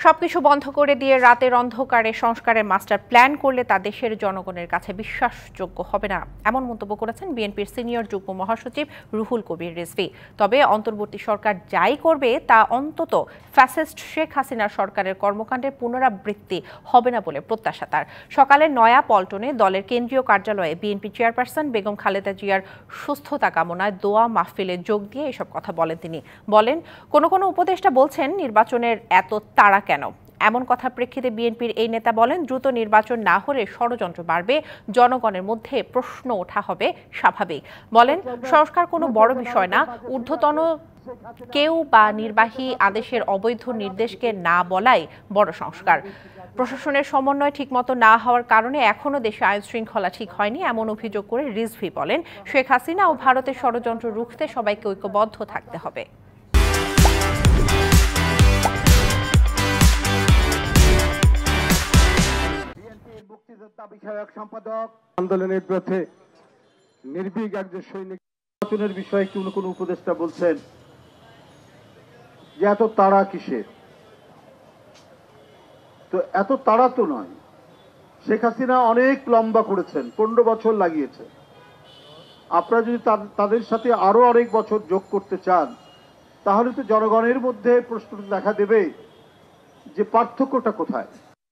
সবকিছু বন্ধ করে দিয়ে রাতের অন্ধকারে সংস্কারের মাস্টার প্ল্যান করলে তা দেশের জনগণের কাছে বিশ্বাসযোগ্য হবে না, এমন মন্তব্য করেছেন বিএনপির সিনিয়র যুগ্ম মহাসচিব রুহুল কবির রিজভী। তবে অন্তর্বর্তী সরকার যাই করবে তা অন্তত ফ্যাসিস্ট শেখ হাসিনার সরকারের কর্মকাণ্ডের পুনরাবৃত্তি হবে না বলে প্রত্যাশা তার। সকালে নয়া পল্টনে দলের কেন্দ্রীয় কার্যালয়ে বিএনপি চেয়ারপারসন বেগম খালেদা জিয়ার সুস্থতা কামনায় দোয়া মাহফিলে যোগ দিয়ে এসব কথা বলেন তিনি। বলেন, কোনো উপদেষ্টা বলছেন নির্বাচনের এত তাড়া কেন? এমন কথার প্রেক্ষিতে বিএনপির এই নেতা বলেন, দ্রুত নির্বাচন না হলে ষড়যন্ত্র বাড়বে, জনগণের মধ্যে প্রশ্ন ওঠা হবে স্বাভাবিক। বলেন, সংস্কার কোনো বড় বিষয় না, ঊর্ধ্বতন কেউ বা নির্বাহী আদেশের অবৈধ নির্দেশকে না বলাই বড় সংস্কার। প্রশাসনের সমন্বয় ঠিকমতো না হওয়ার কারণে এখনো দেশে আইন শৃঙ্খলা ঠিক হয়নি, এমন অভিযোগ করে রিজভী বলেন, শেখ হাসিনা ও ভারতের ষড়যন্ত্র রুখতে সবাইকে ঐক্যবদ্ধ থাকতে হবে। আন্দোলনের বিরুদ্ধে নির্ভীক একজন সৈনিক নির্বাচনের বিষয়ে কোন উপদেষ্টা বলছেন যে এত তাড়া কিসের? তো এত তাড়া তো নয়। শেখ হাসিনা অনেক লম্বা করেছেন, 15 বছর লাগিয়েছে। আপনারা যদি তাদের সাথে আরো অনেক বছর যোগ করতে চান, তাহলে তো জনগণের মধ্যে প্রশ্ন দেখা দেবে যে পার্থক্যটা কোথায়।